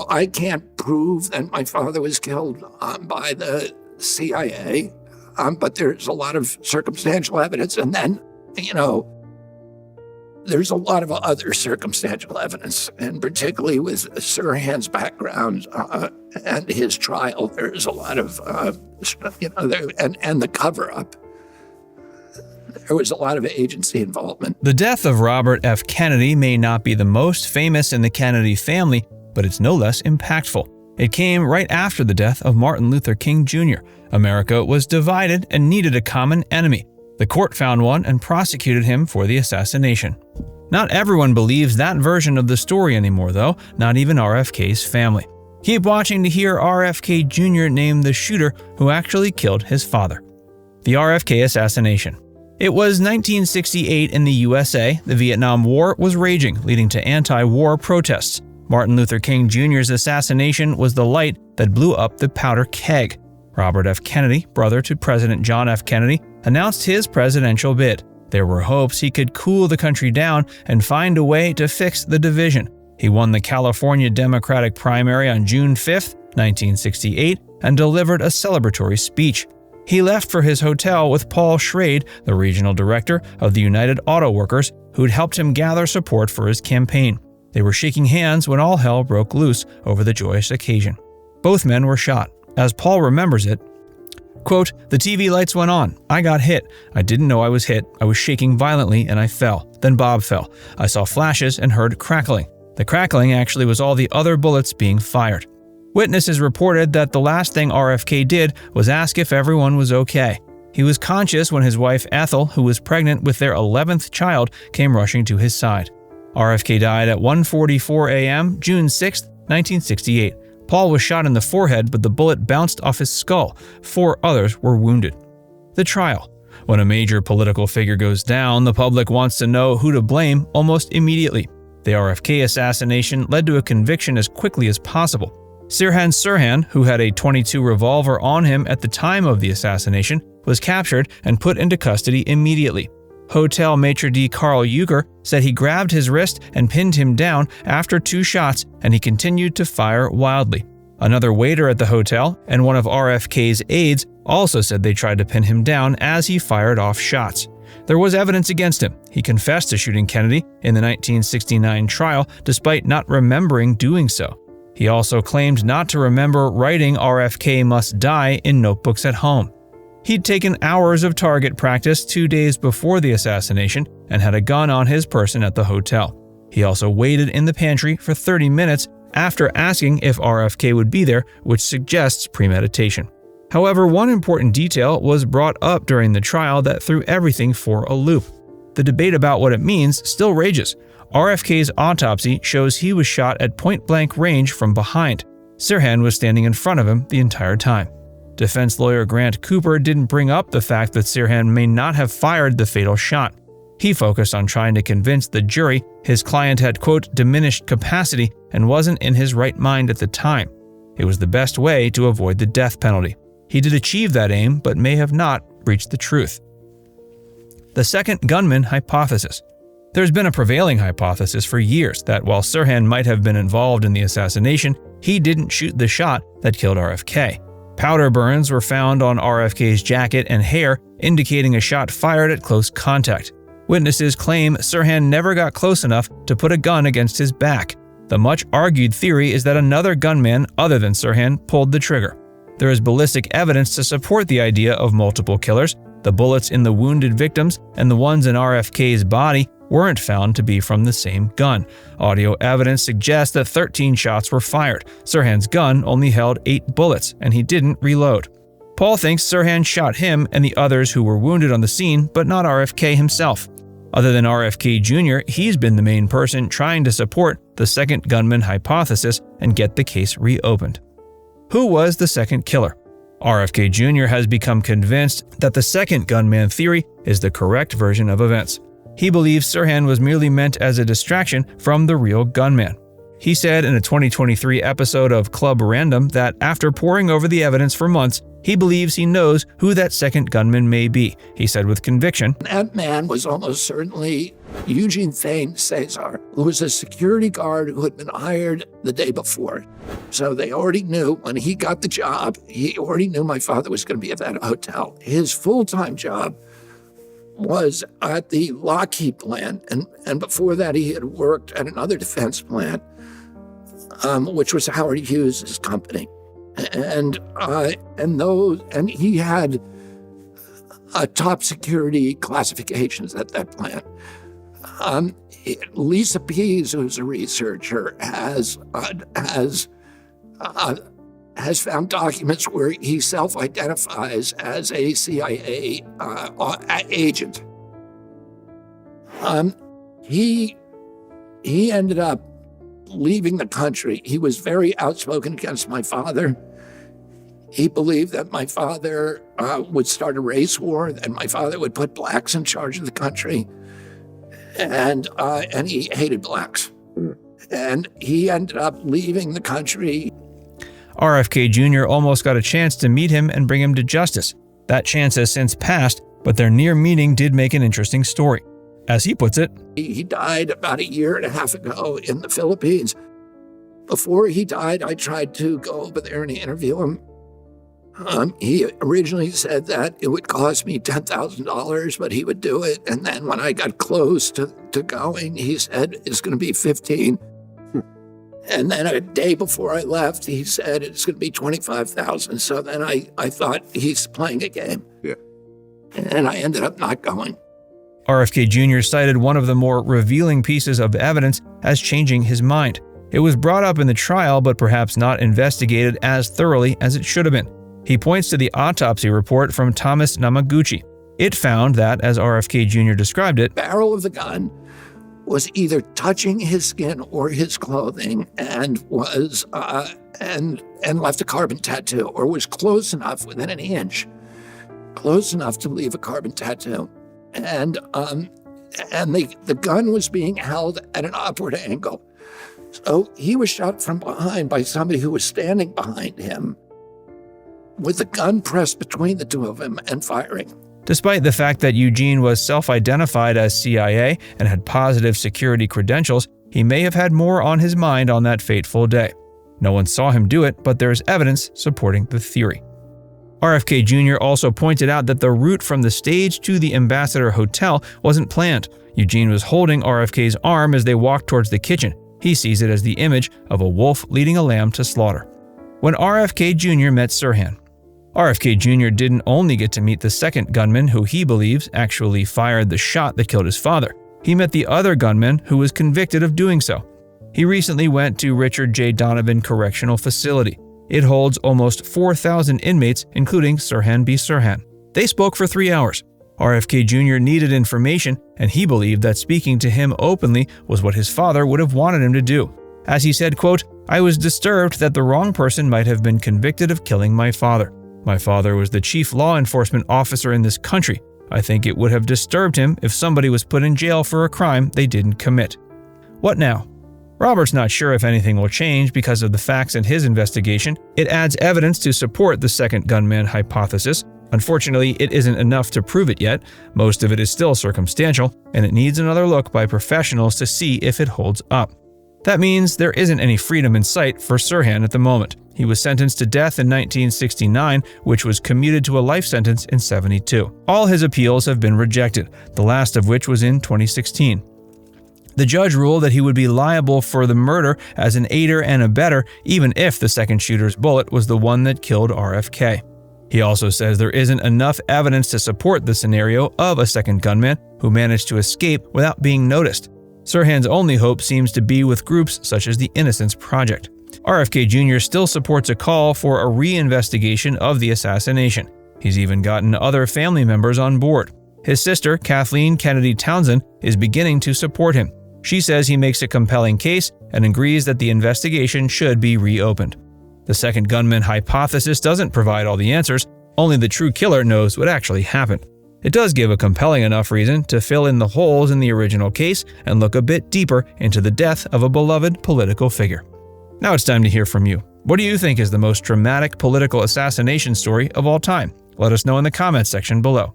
I can't prove that my father was killed by the CIA, but there's a lot of circumstantial evidence. And then, there's a lot of other circumstantial evidence, and particularly with Sirhan's background and his trial, there's a lot of, and the cover-up. There was a lot of agency involvement. The death of Robert F. Kennedy may not be the most famous in the Kennedy family, but it's no less impactful. It came right after the death of Martin Luther King Jr. America was divided and needed a common enemy. The court found one and prosecuted him for the assassination. Not everyone believes that version of the story anymore, though, not even RFK's family. Keep watching to hear RFK Jr. name the shooter who actually killed his father. The RFK Assassination. It was 1968 in the USA. The Vietnam War was raging, leading to anti-war protests. Martin Luther King Jr.'s assassination was the light that blew up the powder keg. Robert F. Kennedy, brother to President John F. Kennedy, announced his presidential bid. There were hopes he could cool the country down and find a way to fix the division. He won the California Democratic primary on June 5, 1968, and delivered a celebratory speech. He left for his hotel with Paul Schrade, the regional director of the United Auto Workers, who'd helped him gather support for his campaign. They were shaking hands when all hell broke loose over the joyous occasion. Both men were shot. As Paul remembers it, quote, "The TV lights went on. I got hit. I didn't know I was hit. I was shaking violently and I fell. Then Bob fell. I saw flashes and heard crackling. The crackling actually was all the other bullets being fired." Witnesses reported that the last thing RFK did was ask if everyone was okay. He was conscious when his wife Ethel, who was pregnant with their 11th child, came rushing to his side. RFK died at 1:44 a.m., June 6, 1968. Paul was shot in the forehead, but the bullet bounced off his skull. 4 others were wounded. The trial. When a major political figure goes down, the public wants to know who to blame almost immediately. The RFK assassination led to a conviction as quickly as possible. Sirhan Sirhan, who had a .22 revolver on him at the time of the assassination, was captured and put into custody immediately. Hotel maitre d' Carl Uecker said he grabbed his wrist and pinned him down after 2 shots, and he continued to fire wildly. Another waiter at the hotel and one of RFK's aides also said they tried to pin him down as he fired off shots. There was evidence against him. He confessed to shooting Kennedy in the 1969 trial despite not remembering doing so. He also claimed not to remember writing "RFK must die" in notebooks at home. He'd taken hours of target practice 2 days before the assassination and had a gun on his person at the hotel. He also waited in the pantry for 30 minutes after asking if RFK would be there, which suggests premeditation. However, one important detail was brought up during the trial that threw everything for a loop. The debate about what it means still rages. RFK's autopsy shows he was shot at point-blank range from behind. Sirhan was standing in front of him the entire time. Defense lawyer Grant Cooper didn't bring up the fact that Sirhan may not have fired the fatal shot. He focused on trying to convince the jury his client had, quote, diminished capacity and wasn't in his right mind at the time. It was the best way to avoid the death penalty. He did achieve that aim, but may have not reached the truth. The Second Gunman Hypothesis. There's been a prevailing hypothesis for years that while Sirhan might have been involved in the assassination, he didn't shoot the shot that killed RFK. Powder burns were found on RFK's jacket and hair, indicating a shot fired at close contact. Witnesses claim Sirhan never got close enough to put a gun against his back. The much-argued theory is that another gunman other than Sirhan pulled the trigger. There is ballistic evidence to support the idea of multiple killers. The bullets in the wounded victims and the ones in RFK's body weren't found to be from the same gun. Audio evidence suggests that 13 shots were fired. Sirhan's gun only held 8 bullets, and he didn't reload. Paul thinks Sirhan shot him and the others who were wounded on the scene, but not RFK himself. Other than RFK Jr., he's been the main person trying to support the Second Gunman Hypothesis and get the case reopened. Who was the second killer? RFK Jr. has become convinced that the second gunman theory is the correct version of events. He believes Sirhan was merely meant as a distraction from the real gunman. He said in a 2023 episode of Club Random that after poring over the evidence for months, he believes he knows who that second gunman may be. He said with conviction, "That man was almost certainly Eugene Thane Cesar, who was a security guard who had been hired the day before. So they already knew when he got the job, he already knew my father was going to be at that hotel. His full-time job was at the Lockheed plant, and before that he had worked at another defense plant, which was Howard Hughes' company. And he had top security classifications at that plant. Lisa Pease, who's a researcher, has found documents where he self-identifies as a CIA agent. He ended up leaving the country. He was very outspoken against my father. He believed that my father would start a race war, and my father would put blacks in charge of the country, and he hated blacks. And he ended up leaving the country. RFK Jr. almost got a chance to meet him and bring him to justice. That chance has since passed, but their near meeting did make an interesting story. As he puts it, he died about a year and a half ago in the Philippines. Before he died, I tried to go over there and interview him. He originally said that it would cost me $10,000, but he would do it. And then when I got close to going, he said it's going to be $15,000. And then a day before I left, he said it's going to be $25,000. So then I thought he's playing a game. Yeah. And I ended up not going. RFK Jr. cited one of the more revealing pieces of evidence as changing his mind. It was brought up in the trial, but perhaps not investigated as thoroughly as it should have been. He points to the autopsy report from Thomas Namaguchi. It found that, as RFK Jr. described it, the barrel of the gun was either touching his skin or his clothing and was and left a carbon tattoo, or was close enough, within an inch, close enough to leave a carbon tattoo. And the gun was being held at an upward angle. So he was shot from behind by somebody who was standing behind him with the gun pressed between the two of them and firing. Despite the fact that Eugene was self-identified as CIA and had positive security credentials, he may have had more on his mind on that fateful day. No one saw him do it, but there is evidence supporting the theory. RFK Jr. also pointed out that the route from the stage to the Ambassador Hotel wasn't planned. Eugene was holding RFK's arm as they walked towards the kitchen. He sees it as the image of a wolf leading a lamb to slaughter. When RFK Jr. met Sirhan, RFK Jr. didn't only get to meet the second gunman who he believes actually fired the shot that killed his father. He met the other gunman who was convicted of doing so. He recently went to Richard J. Donovan Correctional Facility. It holds almost 4,000 inmates, including Sirhan Sirhan. They spoke for 3 hours. RFK Jr. needed information, and he believed that speaking to him openly was what his father would have wanted him to do. As he said, quote, "I was disturbed that the wrong person might have been convicted of killing my father. My father was the chief law enforcement officer in this country. I think it would have disturbed him if somebody was put in jail for a crime they didn't commit." What now? Robert's not sure if anything will change because of the facts in his investigation. It adds evidence to support the second gunman hypothesis. Unfortunately, it isn't enough to prove it yet. Most of it is still circumstantial, and it needs another look by professionals to see if it holds up. That means there isn't any freedom in sight for Sirhan at the moment. He was sentenced to death in 1969, which was commuted to a life sentence in 1972. All his appeals have been rejected, the last of which was in 2016. The judge ruled that he would be liable for the murder as an aider and abettor, even if the second shooter's bullet was the one that killed RFK. He also says there isn't enough evidence to support the scenario of a second gunman who managed to escape without being noticed. Sirhan's only hope seems to be with groups such as the Innocence Project. RFK Jr. still supports a call for a reinvestigation of the assassination. He's even gotten other family members on board. His sister, Kathleen Kennedy Townsend, is beginning to support him. She says he makes a compelling case and agrees that the investigation should be reopened. The second gunman hypothesis doesn't provide all the answers. Only the true killer knows what actually happened. it does give a compelling enough reason to fill in the holes in the original case and look a bit deeper into the death of a beloved political figure. Now it's time to hear from you. What do you think is the most dramatic political assassination story of all time? Let us know in the comments section below.